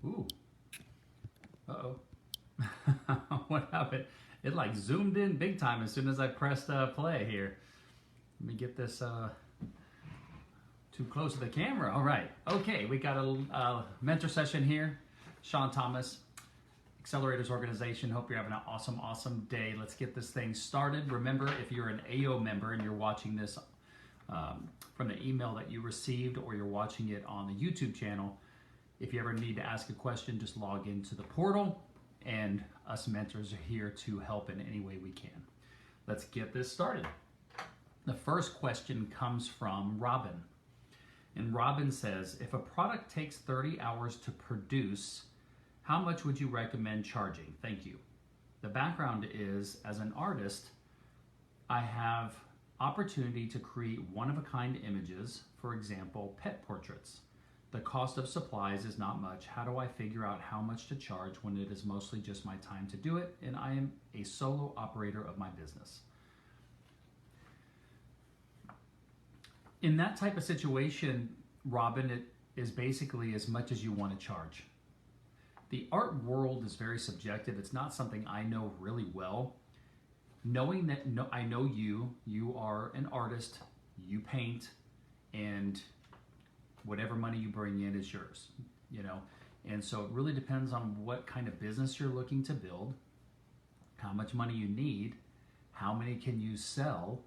Ooh. Uh-oh. What happened? It like zoomed in big time as soon as I pressed play here. Let me get this too close to the camera. All right. Okay, we got a mentor session here. Shawn Thomas, Accelerators Organization. Hope you're having an awesome, awesome day. Let's get this thing started. Remember, if you're an AO member and you're watching this from the email that you received or you're watching it on the YouTube channel, if you ever need to ask a question, just log into the portal and us mentors are here to help in any way we can. Let's get this started. The first question comes from Robin. And Robin says, if a product takes 30 hours to produce, how much would you recommend charging? Thank you. The background is, as an artist, I have opportunity to create one-of-a-kind images, for example, pet portraits. The cost of supplies is not much. How do I figure out how much to charge when it is mostly just my time to do it and I am a solo operator of my business? In that type of situation, Robin, it is basically as much as you want to charge. The art world is very subjective. It's not something I know really well. Knowing that I know you are an artist, you paint, and whatever money you bring in is yours, you know? And so it really depends on what kind of business you're looking to build, how much money you need, how many can you sell.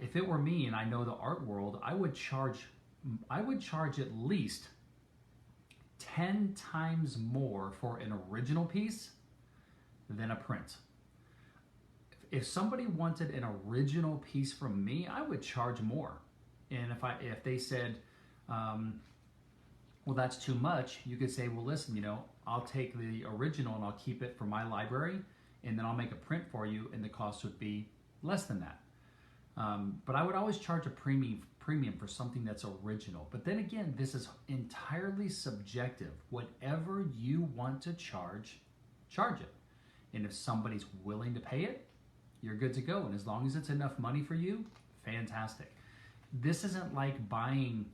If it were me and I know the art world, I would charge at least 10 times more for an original piece than a print. If somebody wanted an original piece from me, I would charge more. And if they said, well, that's too much, you could say, well, listen, you know, I'll take the original and I'll keep it for my library, and then I'll make a print for you, and the cost would be less than that. But I would always charge a premium for something that's original. But then again, this is entirely subjective. Whatever you want to charge, charge it. And if somebody's willing to pay it, you're good to go. And as long as it's enough money for you, fantastic. This isn't like buying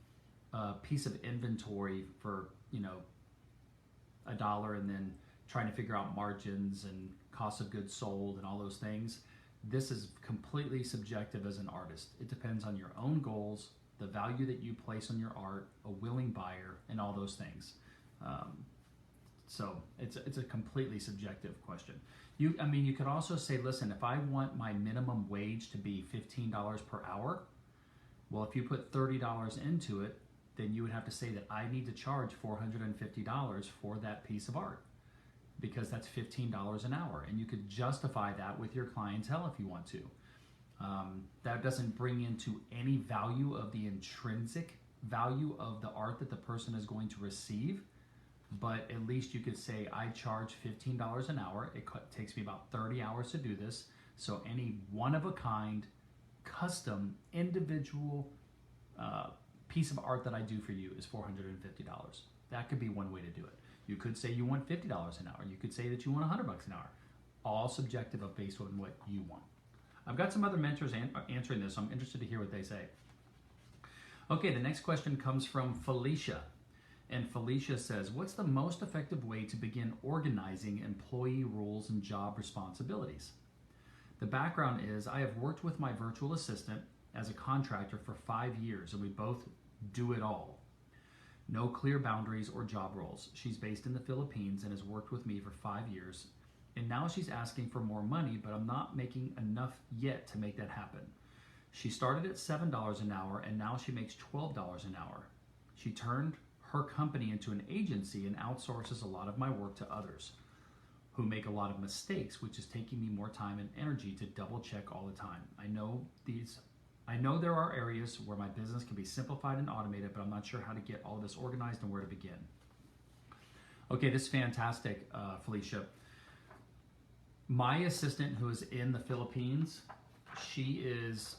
a piece of inventory for, you know, $1 and then trying to figure out margins and cost of goods sold and all those things. This is completely subjective as an artist. It depends on your own goals, the value that you place on your art, a willing buyer, and all those things. So it's a completely subjective question. You could also say, listen, if I want my minimum wage to be $15 per hour, well, if you put $30 into it, then you would have to say that I need to charge $450 for that piece of art, because that's $15 an hour, and you could justify that with your clientele if you want to. That doesn't bring into any value of the intrinsic value of the art that the person is going to receive, but at least you could say, I charge $15 an hour. It takes me about 30 hours to do this, so any one-of-a-kind, custom, individual piece of art that I do for you is $450. That could be one way to do it. You could say you want $50 an hour. You could say that you want $100 an hour. All subjective based on what you want. I've got some other mentors answering this, so I'm interested to hear what they say. Okay, the next question comes from Felicia. And Felicia says, what's the most effective way to begin organizing employee roles and job responsibilities? The background is I have worked with my virtual assistant as a contractor for 5 years, and we both do it all. No clear boundaries or job roles. She's based in the Philippines and has worked with me for 5 years. And now she's asking for more money, but I'm not making enough yet to make that happen. She started at $7 an hour and now she makes $12 an hour. She turned her company into an agency and outsources a lot of my work to others who make a lot of mistakes, which is taking me more time and energy to double check all the time. I know there are areas where my business can be simplified and automated, but I'm not sure how to get all this organized and where to begin. Okay, this is fantastic, Felicia. My assistant who is in the Philippines, she is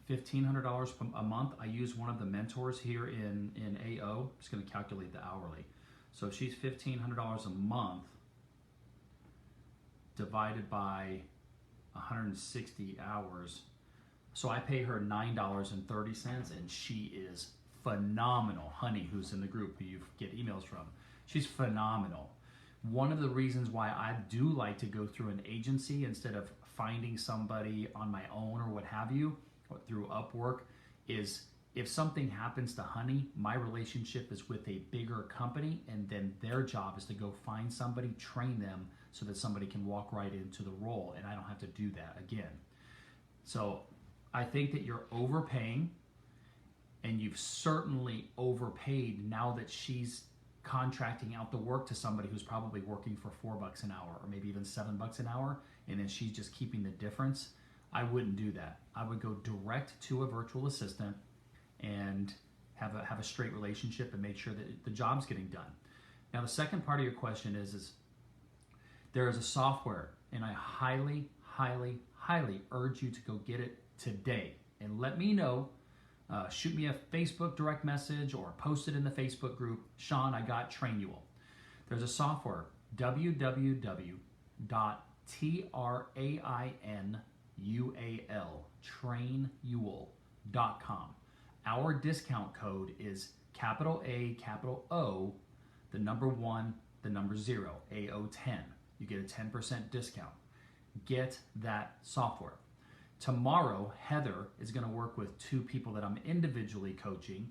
$1,500 a month. I use one of the mentors here in AO. I'm just going to calculate the hourly. So she's $1,500 a month divided by 160 hours. So I pay her $9.30, and she is phenomenal. Honey, who's in the group who you get emails from, She's phenomenal. One of the reasons why I do like to go through an agency instead of finding somebody on my own or what have you, or through Upwork, is if something happens to Honey, my relationship is with a bigger company, and then their job is to go find somebody, train them so that somebody can walk right into the role, and I don't have to do that again. So I think that you're overpaying, and you've certainly overpaid now that she's contracting out the work to somebody who's probably working for $4 an hour or maybe even $7 an hour, and then she's just keeping the difference. I wouldn't do that. I would go direct to a virtual assistant and have a straight relationship and make sure that the job's getting done. Now, the second part of your question is there is a software, and I highly, highly, highly urge you to go get it today. And let me know, shoot me a Facebook direct message or post it in the Facebook group, Shawn, I got Trainual. There's a software, trainual.com. Our discount code is capital A, capital O, the number 1, the number 0, AO10. You get a 10% discount. Get that software. Tomorrow, Heather is going to work with 2 people that I'm individually coaching,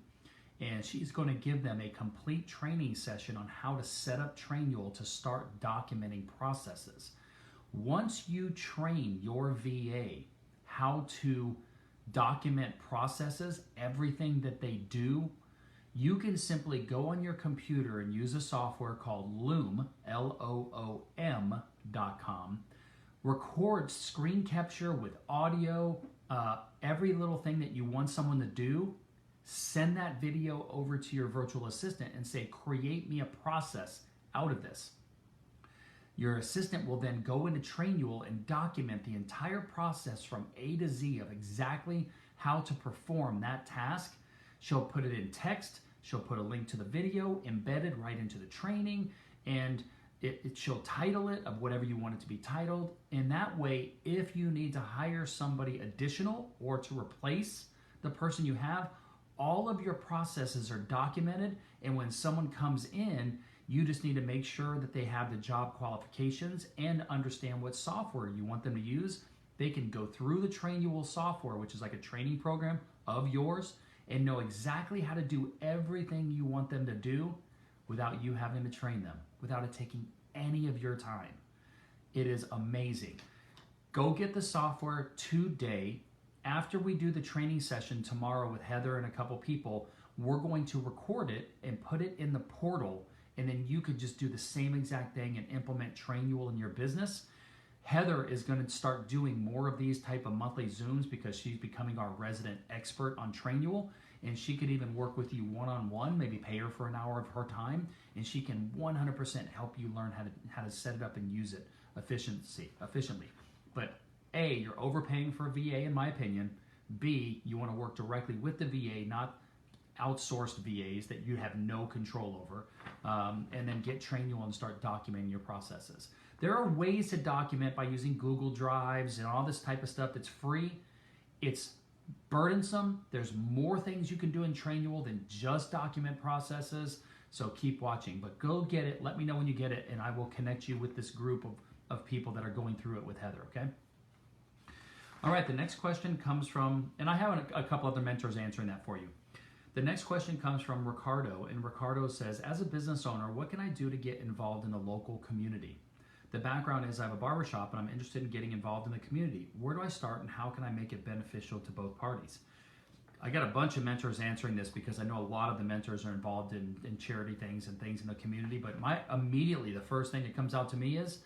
and she's going to give them a complete training session on how to set up Trainual to start documenting processes. Once you train your VA how to document processes, everything that they do, you can simply go on your computer and use a software called Loom, LOOM.com, record screen capture with audio, every little thing that you want someone to do, send that video over to your virtual assistant and say, create me a process out of this. Your assistant will then go into Trainual and document the entire process from A to Z of exactly how to perform that task. She'll put it in text, she'll put a link to the video embedded right into the training, and she'll title it of whatever you want it to be titled. And that way, if you need to hire somebody additional or to replace the person you have, all of your processes are documented, and when someone comes in, you just need to make sure that they have the job qualifications and understand what software you want them to use. They can go through the Trainual software, which is like a training program of yours, and know exactly how to do everything you want them to do without you having to train them, without it taking any of your time. It is amazing. Go get the software today. After we do the training session tomorrow with Heather and a couple people, we're going to record it and put it in the portal, and then you could just do the same exact thing and implement Trainual in your business. Heather is going to start doing more of these type of monthly Zooms because she's becoming our resident expert on Trainual, and she could even work with you one-on-one, maybe pay her for an hour of her time, and she can 100% help you learn how to set it up and use it efficiently. But A, you're overpaying for a VA in my opinion. B, you want to work directly with the VA, not outsourced VAs that you have no control over, and then get Trainual and start documenting your processes. There are ways to document by using Google Drives and all this type of stuff that's free. It's burdensome. There's more things you can do in Trainual than just document processes, so keep watching. But go get it. Let me know when you get it, and I will connect you with this group of people that are going through it with Heather, okay? All right, the next question comes from, and I have a couple other mentors answering that for you. The next question comes from Ricardo, and Ricardo says, as a business owner, what can I do to get involved in the local community? The background is I have a barbershop and I'm interested in getting involved in the community. Where do I start and how can I make it beneficial to both parties? I got a bunch of mentors answering this because I know a lot of the mentors are involved in charity things and things in the community, but immediately the first thing that comes out to me is,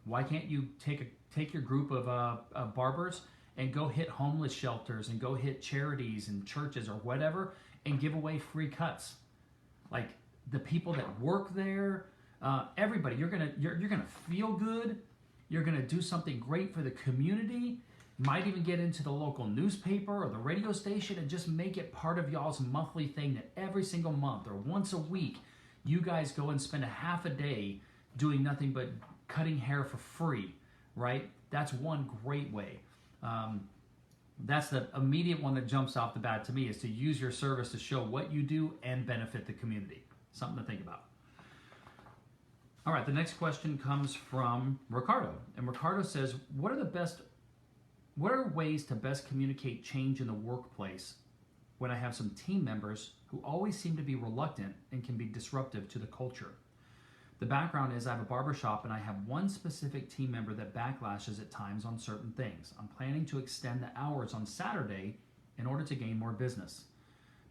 why can't you take your group of barbers and go hit homeless shelters and go hit charities and churches or whatever and give away free cuts? Like the people that work there, everybody, you're gonna feel good. You're gonna do something great for the community. Might even get into the local newspaper or the radio station and just make it part of y'all's monthly thing that every single month or once a week, you guys go and spend a half a day doing nothing but cutting hair for free, right? That's one great way. That's the immediate one that jumps off the bat to me, is to use your service to show what you do and benefit the community. Something to think about. All right, the next question comes from Ricardo. And Ricardo says, what are ways to best communicate change in the workplace when I have some team members who always seem to be reluctant and can be disruptive to the culture? The background is I have a barbershop and I have one specific team member that backlashes at times on certain things. I'm planning to extend the hours on Saturday in order to gain more business.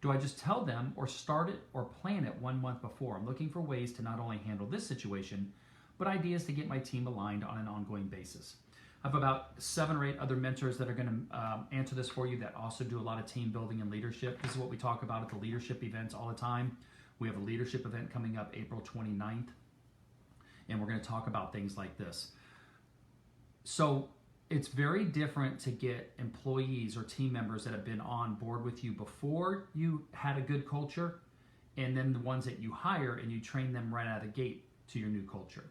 Do I just tell them or start it or plan it 1 month before? I'm looking for ways to not only handle this situation, but ideas to get my team aligned on an ongoing basis. I have about 7 or 8 other mentors that are going to answer this for you that also do a lot of team building and leadership. This is what we talk about at the leadership events all the time. We have a leadership event coming up April 29th, and we're going to talk about things like this. So it's very different to get employees or team members that have been on board with you before you had a good culture, and then the ones that you hire and you train them right out of the gate to your new culture.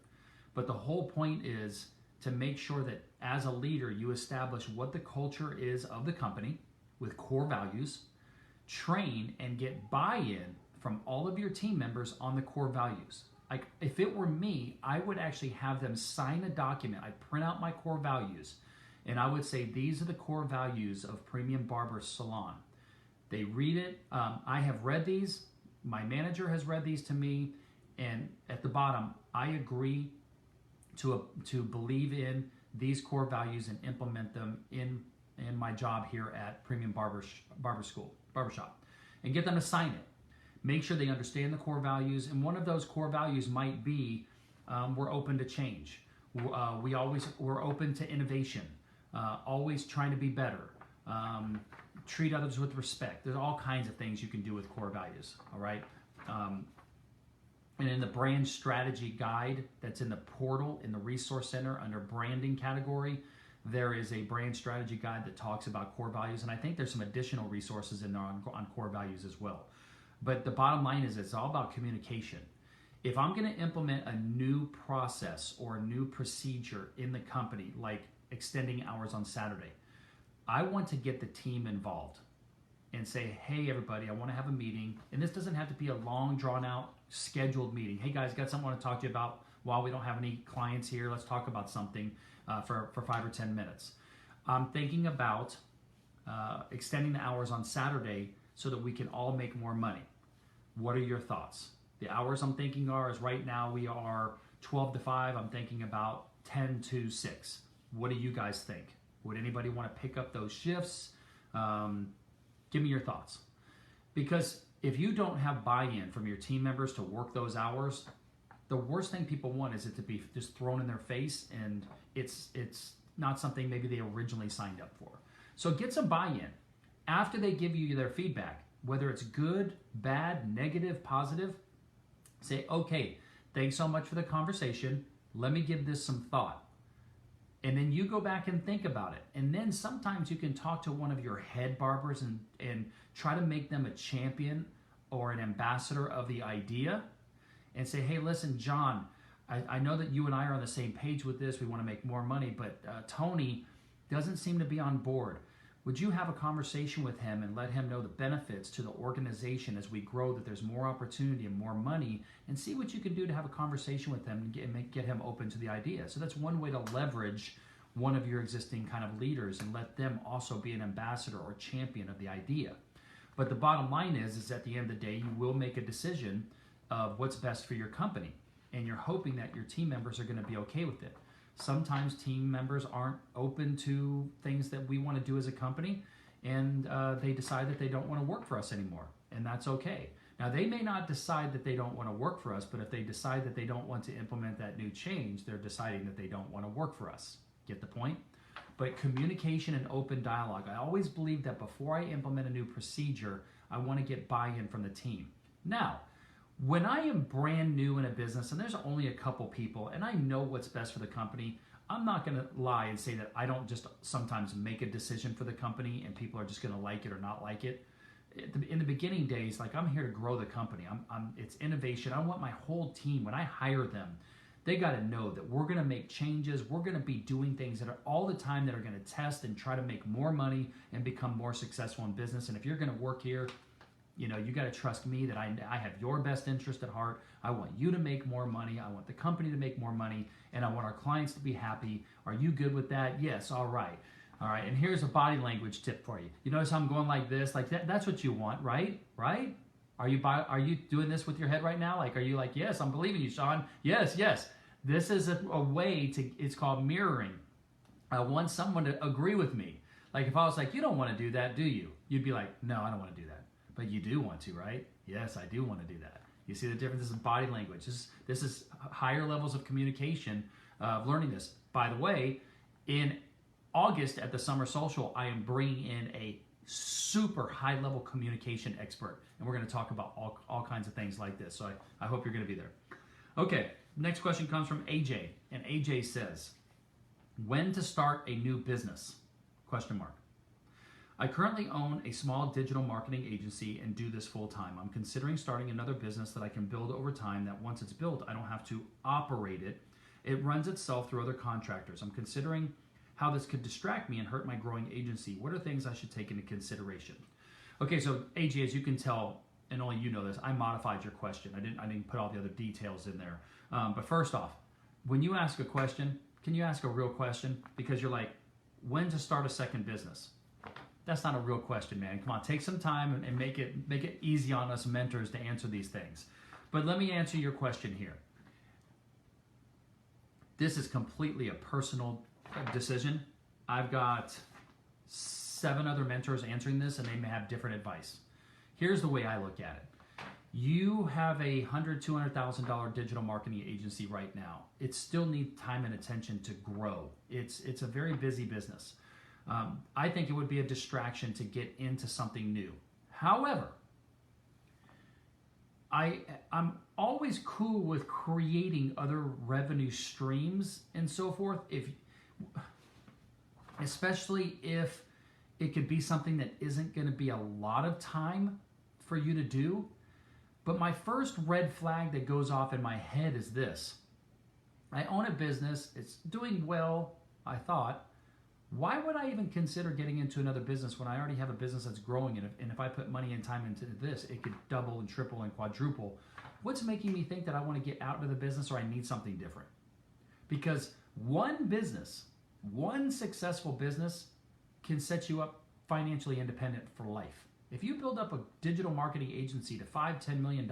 But the whole point is to make sure that as a leader, you establish what the culture is of the company with core values, train and get buy-in from all of your team members on the core values. Like if it were me, I would actually have them sign a document. I'd print out my core values and I would say, these are the core values of Premium Barber Salon. They read it. I have read these. My manager has read these to me. And at the bottom, I agree to believe in these core values and implement them in my job here at Premium Barbershop, and get them to sign it. Make sure they understand the core values, and one of those core values might be we're open to change. We're open to innovation. Always trying to be better. Treat others with respect. There's all kinds of things you can do with core values. All right. And in the brand strategy guide that's in the portal in the resource center under branding category, there is a brand strategy guide that talks about core values. And I think there's some additional resources in there on core values as well. But the bottom line is it's all about communication. If I'm going to implement a new process or a new procedure in the company, like extending hours on Saturday, I want to get the team involved and say, hey, everybody, I want to have a meeting. And this doesn't have to be a long, drawn-out, scheduled meeting. Hey, guys, got something I want to talk to you about while we don't have any clients here. Let's talk about something for 5 or 10 minutes. I'm thinking about extending the hours on Saturday so that we can all make more money. What are your thoughts? The hours I'm thinking is right now we are 12 to 5. I'm thinking about 10 to 6. What do you guys think? Would anybody want to pick up those shifts? Give me your thoughts. Because if you don't have buy-in from your team members to work those hours, the worst thing people want is it to be just thrown in their face, and it's not something maybe they originally signed up for. So get some buy-in. After they give you their feedback, whether it's good, bad, negative, positive, say, okay, thanks so much for the conversation. Let me give this some thought. And then you go back and think about it. And then sometimes you can talk to one of your head barbers and try to make them a champion or an ambassador of the idea and say, hey, listen, John, I know that you and I are on the same page with this. We want to make more money, but Tony doesn't seem to be on board. Would you have a conversation with him and let him know the benefits to the organization as we grow, that there's more opportunity and more money, and see what you can do to have a conversation with him and get him open to the idea. So that's one way to leverage one of your existing kind of leaders and let them also be an ambassador or champion of the idea. But the bottom line is at the end of the day, you will make a decision of what's best for your company. And you're hoping that your team members are going to be okay with it. Sometimes team members aren't open to things that we want to do as a company, and they decide that they don't want to work for us anymore, and that's okay. Now, they may not decide that they don't want to work for us, but if they decide that they don't want to implement that new change, they're deciding that they don't want to work for us. Get the point? But communication and open dialogue. I always believe that before I implement a new procedure, I want to get buy-in from the team. Now, when I am brand new in a business and there's only a couple people and I know what's best for the company, I'm not going to lie and say that I don't just sometimes make a decision for the company and people are just going to like it or not like it. In the beginning days, like, I'm here to grow the company. It's innovation. I want my whole team, when I hire them, they got to know that we're going to make changes. We're going to be doing things that are all the time that are going to test and try to make more money and become more successful in business. And if you're going to work here, You know, you got to trust me that I have your best interest at heart. I want you to make more money. I want the company to make more money, and I want our clients to be happy. Are you good with that? Yes. All right. All right. And here's a body language tip for you. You notice how I'm going like this? Like that's what you want, right? Right? Are you doing this with your head right now? Like, are you like, yes, I'm believing you, Shawn. Yes, yes. This is a way to, it's called mirroring. I want someone to agree with me. Like if I was like, you don't want to do that, do you? You'd be like, no, I don't want to do that. But you do want to, right? Yes, I do want to do that. You see the difference? This is body language. This is higher levels of communication, of learning this. By the way, in August at the Summer Social, I am bringing in a super high level communication expert. And we're going to talk about all kinds of things like this. So I hope you're going to be there. Okay, next question comes from AJ. And AJ says, when to start a new business? Question mark. I currently own a small digital marketing agency and do this full time. I'm considering starting another business that I can build over time, that once it's built, I don't have to operate it. It runs itself through other contractors. I'm considering how this could distract me and hurt my growing agency. What are things I should take into consideration? Okay, so AJ, as you can tell, and only you know this, I modified your question. I didn't put all the other details in there. But first off, when you ask a question, can you ask a real question? Because you're like, when to start a second business? That's not a real question, man. Come on, take some time and make it easy on us mentors to answer these things. But let me answer your question here. This is completely a personal decision. I've got 7 other mentors answering this, and they may have different advice. Here's the way I look at it. You have a $100,000, $200,000 digital marketing agency right now. It still needs time and attention to grow. It's a very busy business. I think it would be a distraction to get into something new. However, I'm always cool with creating other revenue streams and so forth, especially if it could be something that isn't going to be a lot of time for you to do. But my first red flag that goes off in my head is this. I own a business. It's doing well, I thought. Why would I even consider getting into another business when I already have a business that's growing? And if I put money and time into this, it could double and triple and quadruple. What's making me think that I want to get out of the business or I need something different? Because one business, one successful business can set you up financially independent for life. If you build up a digital marketing agency to $5-10 million,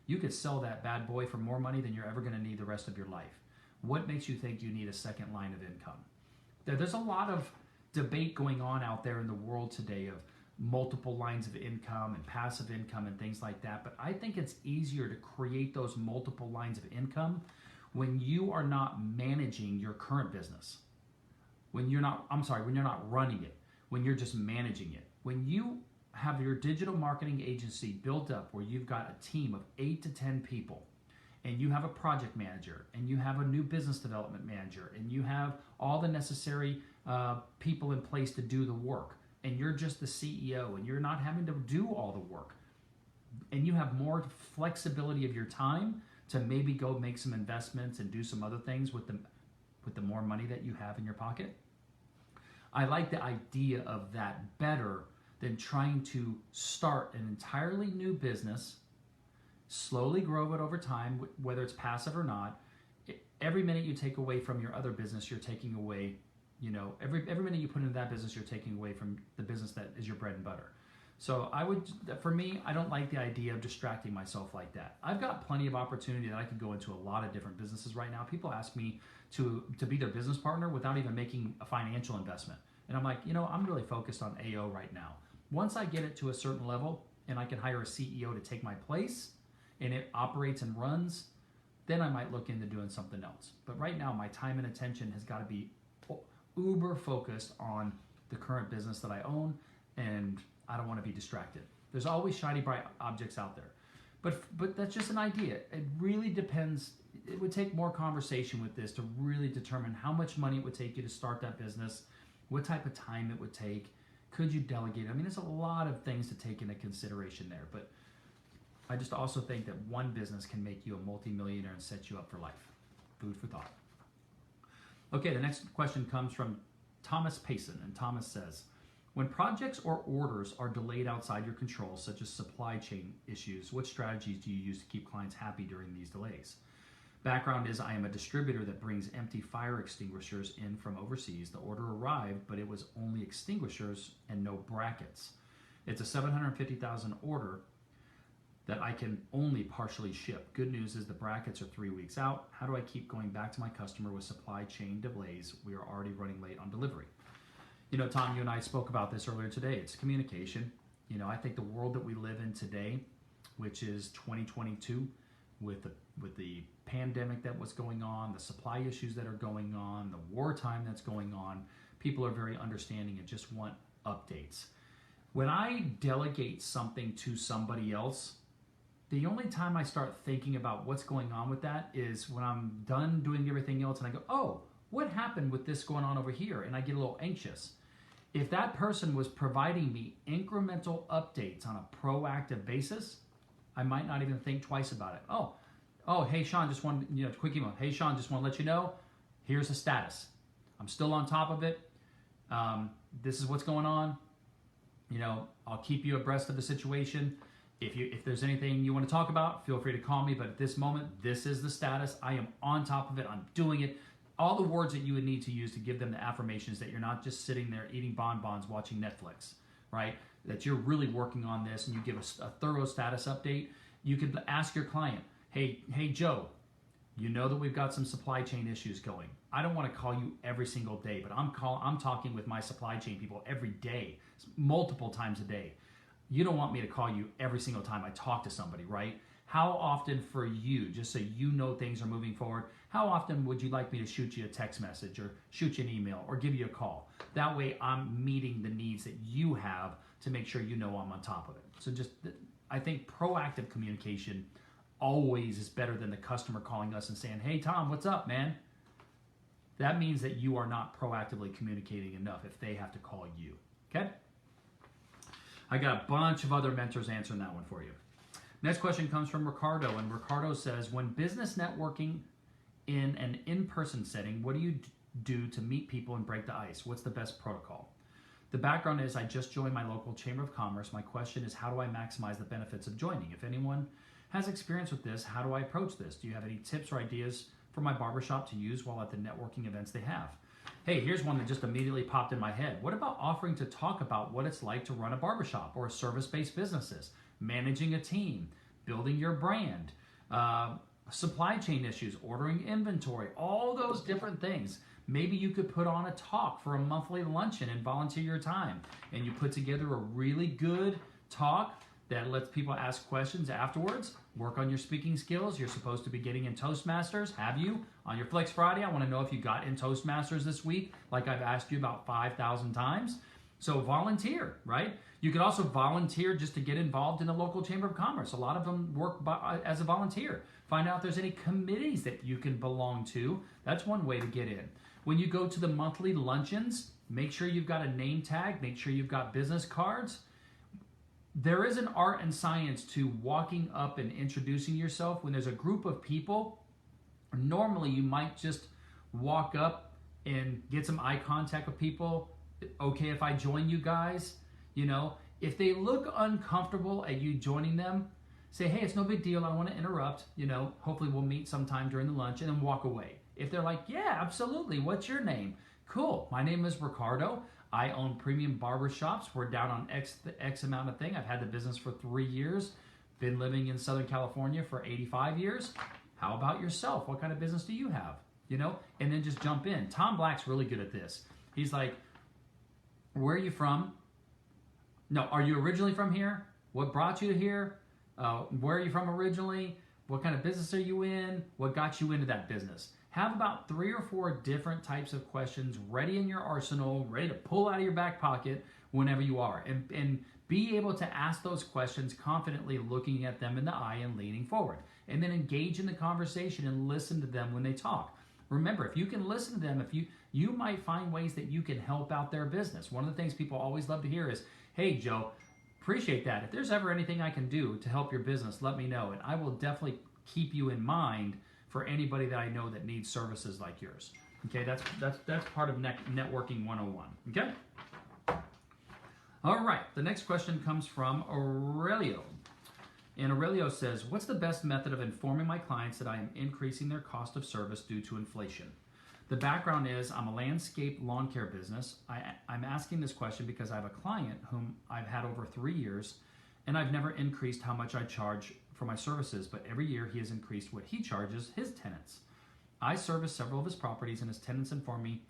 you could sell that bad boy for more money than you're ever going to need the rest of your life. What makes you think you need a second line of income? There's a lot of debate going on out there in the world today of multiple lines of income and passive income and things like that. But I think it's easier to create those multiple lines of income when you are not managing your current business. When you're not running it, when you're just managing it. When you have your digital marketing agency built up where you've got a team of 8 to 10 people, and you have a project manager, and you have a new business development manager, and you have all the necessary people in place to do the work, and you're just the CEO, and you're not having to do all the work, and you have more flexibility of your time to maybe go make some investments and do some other things with the more money that you have in your pocket. I like the idea of that better than trying to start an entirely new business, slowly grow it over time, whether it's passive or not. Every minute you take away from your other business, you're taking away, every minute you put into that business, you're taking away from the business that is your bread and butter. So for me, I don't like the idea of distracting myself like that. I've got plenty of opportunity that I could go into a lot of different businesses right now. People ask me to be their business partner without even making a financial investment. And I'm like, I'm really focused on AO right now. Once I get it to a certain level and I can hire a CEO to take my place, and it operates and runs, then I might look into doing something else. But right now, my time and attention has got to be uber focused on the current business that I own, and I don't want to be distracted. There's always shiny, bright objects out there. But that's just an idea. It really depends. It would take more conversation with this to really determine how much money it would take you to start that business, what type of time it would take, could you delegate? I mean, there's a lot of things to take into consideration there, but I just also think that one business can make you a multimillionaire and set you up for life. Food for thought. Okay, the next question comes from Thomas Payson, and Thomas says, When projects or orders are delayed outside your control, such as supply chain issues, what strategies do you use to keep clients happy during these delays? Background is I am a distributor that brings empty fire extinguishers in from overseas. The order arrived, but it was only extinguishers and no brackets. It's a $750,000 order that I can only partially ship. Good news is the brackets are 3 weeks out. How do I keep going back to my customer with supply chain delays? We are already running late on delivery. You know, Tom, you and I spoke about this earlier today. It's communication. You know, I think the world that we live in today, which is 2022, with the pandemic that was going on, the supply issues that are going on, the wartime that's going on, people are very understanding and just want updates. When I delegate something to somebody else, the only time I start thinking about what's going on with that is when I'm done doing everything else and I go, oh, what happened with this going on over here? And I get a little anxious. If that person was providing me incremental updates on a proactive basis, I might not even think twice about it. Oh, hey Shawn, just one, quick email. Hey Shawn, just want to let you know, here's the status. I'm still on top of it. This is what's going on. You know, I'll keep you abreast of the situation. If there's anything you want to talk about, feel free to call me. But at this moment, this is the status. I am on top of it. I'm doing it. All the words that you would need to use to give them the affirmations that you're not just sitting there eating bonbons watching Netflix, right? That you're really working on this and you give a thorough status update. You could ask your client, hey Joe, you know that we've got some supply chain issues going. I don't want to call you every single day, but I'm talking with my supply chain people every day, multiple times a day. You don't want me to call you every single time I talk to somebody, right? How often for you, just so you know things are moving forward, how often would you like me to shoot you a text message or shoot you an email or give you a call? That way I'm meeting the needs that you have to make sure you know I'm on top of it. So I think proactive communication always is better than the customer calling us and saying, hey Tom, what's up, man? That means that you are not proactively communicating enough if they have to call you, okay? I got a bunch of other mentors answering that one for you. Next question comes from Ricardo, and Ricardo says, when business networking in an in-person setting, what do you do to meet people and break the ice? What's the best protocol? The background is I just joined my local Chamber of Commerce. My question is, how do I maximize the benefits of joining? If anyone has experience with this, how do I approach this? Do you have any tips or ideas for my barbershop to use while at the networking events they have? Hey, here's one that just immediately popped in my head. What about offering to talk about what it's like to run a barbershop or service-based businesses, managing a team, building your brand, supply chain issues, ordering inventory, all those different things. Maybe you could put on a talk for a monthly luncheon and volunteer your time. And you put together a really good talk that lets people ask questions afterwards. Work on your speaking skills. You're supposed to be getting in Toastmasters. Have you? On your Flex Friday, I want to know if you got in Toastmasters this week, like I've asked you about 5,000 times. So volunteer, right? You could also volunteer just to get involved in the local Chamber of Commerce. A lot of them work as a volunteer. Find out if there's any committees that you can belong to. That's one way to get in. When you go to the monthly luncheons, make sure you've got a name tag. Make sure you've got business cards. There is an art and science to walking up and introducing yourself. When there's a group of people, normally you might just walk up and get some eye contact with people. Okay, if I join you guys, if they look uncomfortable at you joining them, say, hey, it's no big deal. I don't want to interrupt. Hopefully we'll meet sometime during the lunch, and then walk away. If they're like, yeah, absolutely. What's your name? Cool. My name is Ricardo. I own premium barbershops. We're down on X amount of thing. I've had the business for 3 years. Been living in Southern California for 85 years. How about yourself? What kind of business do you have? And then just jump in. Tom Black's really good at this. He's like, where are you from? No, are you originally from here? What brought you here? Where are you from originally? What kind of business are you in? What got you into that business? Have about 3 or 4 different types of questions ready in your arsenal, ready to pull out of your back pocket whenever you are. And be able to ask those questions confidently, looking at them in the eye and leaning forward. And then engage in the conversation and listen to them when they talk. Remember, if you can listen to them, you might find ways that you can help out their business. One of the things people always love to hear is, hey, Joe, appreciate that. If there's ever anything I can do to help your business, let me know. And I will definitely keep you in mind for anybody that I know that needs services like yours. Okay, that's part of networking 101. Okay? All right, the next question comes from Aurelio. And Aurelio says, what's the best method of informing my clients that I am increasing their cost of service due to inflation? The background is I'm a landscape lawn care business. I'm asking this question because I have a client whom I've had over 3 years, and I've never increased how much I charge for my services, but every year he has increased what he charges his tenants. I service several of his properties, and his tenants inform me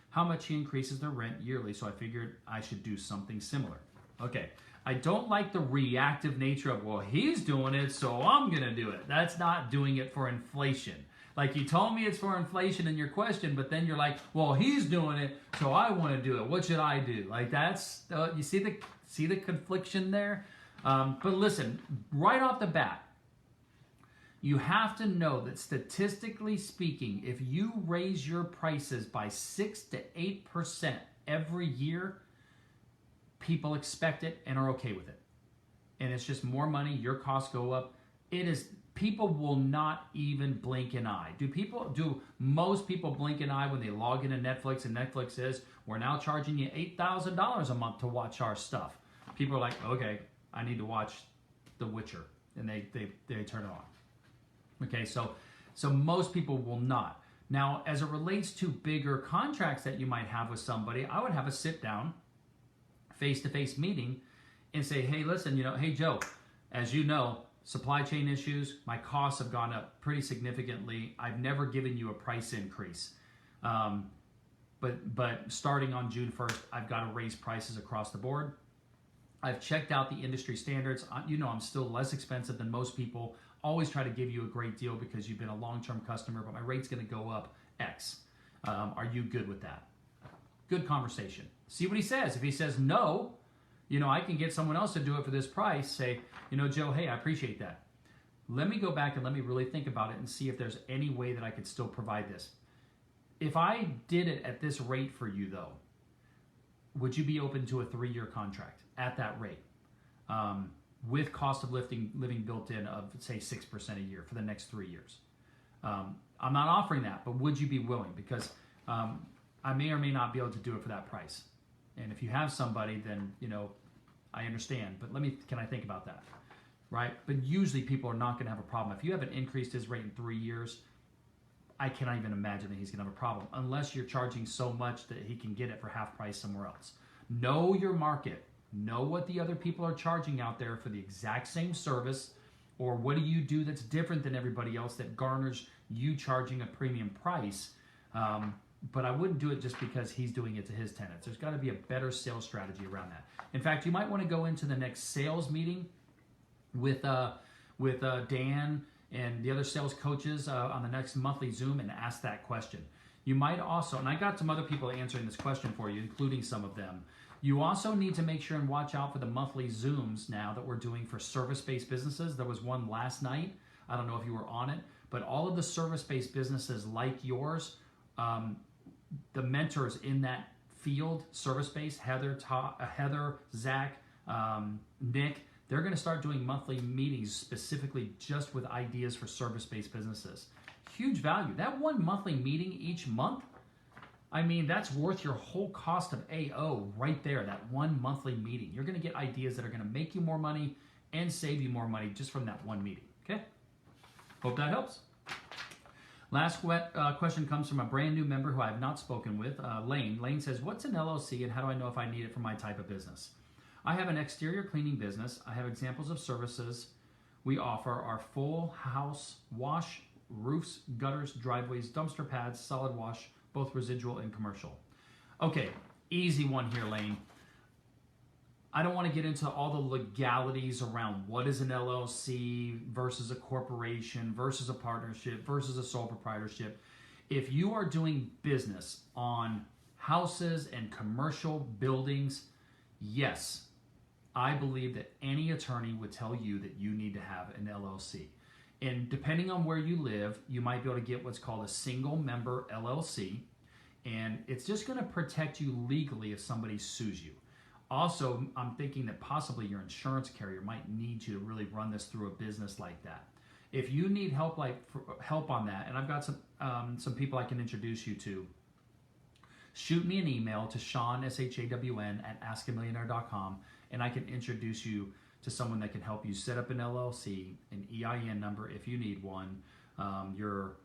how much he increases their rent yearly, so I figured I should do something similar. Okay, I don't like the reactive nature of, well, he's doing it, so I'm going to do it. That's not doing it for inflation. Like, you told me it's for inflation in your question, but then you're like, well, he's doing it, so I want to do it. What should I do? Like, that's, you see the confliction there? But listen, right off the bat, you have to know that statistically speaking, if you raise your prices by 6 to 8% every year, people expect it and are okay with it. And it's just more money, your costs go up. People will not even blink an eye. Do most people blink an eye when they log into Netflix and Netflix says, we're now charging you $8,000 a month to watch our stuff? People are like, okay, I need to watch The Witcher, and they turn it on. Okay, so most people will not. Now, as it relates to bigger contracts that you might have with somebody, I would have a sit down, face-to-face meeting and say, hey, listen, hey, Joe, as you know, supply chain issues, my costs have gone up pretty significantly. I've never given you a price increase. But starting on June 1st, I've got to raise prices across the board. I've checked out the industry standards. I'm still less expensive than most people. Always try to give you a great deal because you've been a long-term customer, but my rate's going to go up X. Are you good with that? Good conversation. See what he says. If he says no, I can get someone else to do it for this price. Say, Joe, hey, I appreciate that. Let me go back and let me really think about it and see if there's any way that I could still provide this. If I did it at this rate for you, though, would you be open to a 3-year contract at that rate? With cost of living built in of, say, 6% a year for the next 3 years. I'm not offering that, but would you be willing? Because I may or may not be able to do it for that price. And if you have somebody, then, I understand. But can I think about that? Right? But usually people are not going to have a problem. If you haven't increased his rate in 3 years, I cannot even imagine that he's going to have a problem unless you're charging so much that he can get it for half price somewhere else. Know your market. Know what the other people are charging out there for the exact same service, or what do you do that's different than everybody else that garners you charging a premium price. But I wouldn't do it just because he's doing it to his tenants. There's got to be a better sales strategy around that. In fact, you might want to go into the next sales meeting with Dan and the other sales coaches on the next monthly Zoom and ask that question. You might also, and I got some other people answering this question for you, including some of them. You also need to make sure and watch out for the monthly Zooms now that we're doing for service-based businesses. There was one last night. I don't know if you were on it, but all of the service-based businesses like yours, the mentors in that field, service-based, Heather, Zach, Nick, they're going to start doing monthly meetings specifically just with ideas for service-based businesses. Huge value. That one monthly meeting each month, that's worth your whole cost of AO right there, that one monthly meeting. You're going to get ideas that are going to make you more money and save you more money just from that one meeting. Okay? Hope that helps. Last question comes from a brand new member who I have not spoken with, Lane. Lane says, what's an LLC and how do I know if I need it for my type of business? I have an exterior cleaning business. I have examples of services we offer are full house wash, roofs, gutters, driveways, dumpster pads, solid wash, both residual and commercial. Okay, easy one here, Lane. I don't want to get into all the legalities around what is an LLC versus a corporation versus a partnership versus a sole proprietorship. If you are doing business on houses and commercial buildings, yes, I believe that any attorney would tell you that you need to have an LLC. And depending on where you live, you might be able to get what's called a single member LLC. And it's just going to protect you legally if somebody sues you. Also, I'm thinking that possibly your insurance carrier might need you to really run this through a business like that. If you need help on that, and I've got some people I can introduce you to, shoot me an email to Shawn, SHAWN, at askamillionaire.com, and I can introduce you to someone that can help you set up an LLC, an EIN number if you need one, your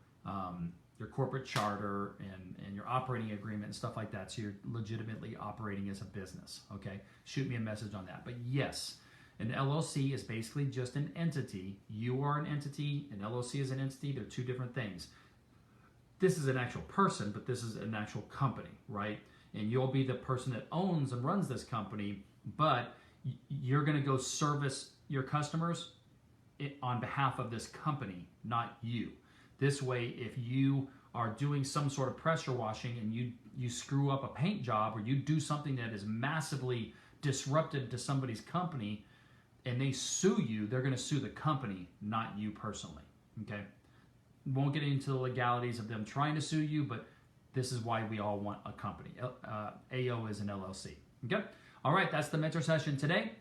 corporate charter, and your operating agreement and stuff like that, so you're legitimately operating as a business, okay? Shoot me a message on that. But yes, an LLC is basically just an entity. You are an entity, an LLC is an entity. They're two different things. This is an actual person, but this is an actual company, right? And you'll be the person that owns and runs this company, but you're going to go service your customers on behalf of this company, not you. This way, if you are doing some sort of pressure washing and you screw up a paint job, or you do something that is massively disruptive to somebody's company and they sue you, they're going to sue the company, not you personally, okay? Won't get into the legalities of them trying to sue you, but this is why we all want a company. AO is an LLC, okay? All right, that's the mentor session today.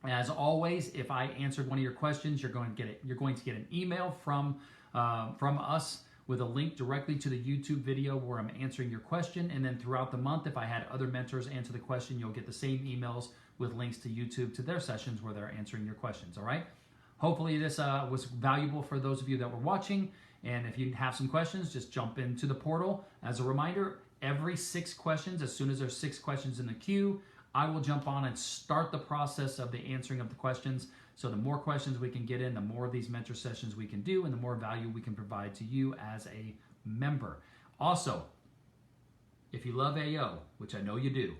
As always, if I answered one of your questions, you're going to get an email from us with a link directly to the YouTube video where I'm answering your question. And then throughout the month, if I had other mentors answer the question, you'll get the same emails with links to YouTube to their sessions where they're answering your questions, all right? Hopefully this was valuable for those of you that were watching. And if you have some questions, just jump into the portal. As a reminder, every 6 questions, as soon as there's 6 questions in the queue, I will jump on and start the process of the answering of the questions. So the more questions we can get in, the more of these mentor sessions we can do, and the more value we can provide to you as a member. Also, if you love AO, which I know you do,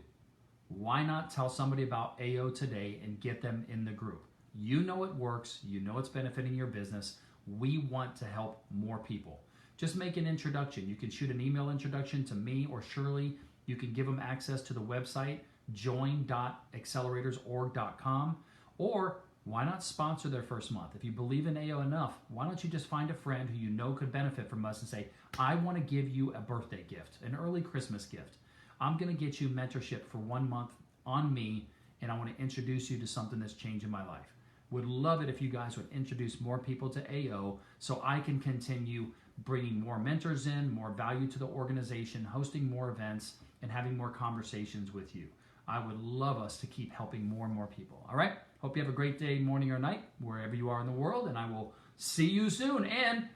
why not tell somebody about AO today and get them in the group? You know it works. You know it's benefiting your business. We want to help more people. Just make an introduction. You can shoot an email introduction to me or Shirley. You can give them access to the website, join.acceleratorsorg.com, or why not sponsor their first month? If you believe in AO enough, why don't you just find a friend who you know could benefit from us and say, I want to give you a birthday gift, an early Christmas gift. I'm going to get you mentorship for 1 month on me, and I want to introduce you to something that's changing my life. Would love it if you guys would introduce more people to AO so I can continue bringing more mentors in, more value to the organization, hosting more events, and having more conversations with you. I would love us to keep helping more and more people. All right? Hope you have a great day, morning, or night, wherever you are in the world, and I will see you soon. And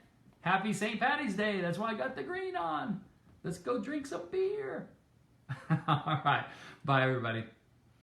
happy St. Patty's Day. That's why I got the green on. Let's go drink some beer. All right. Bye, everybody.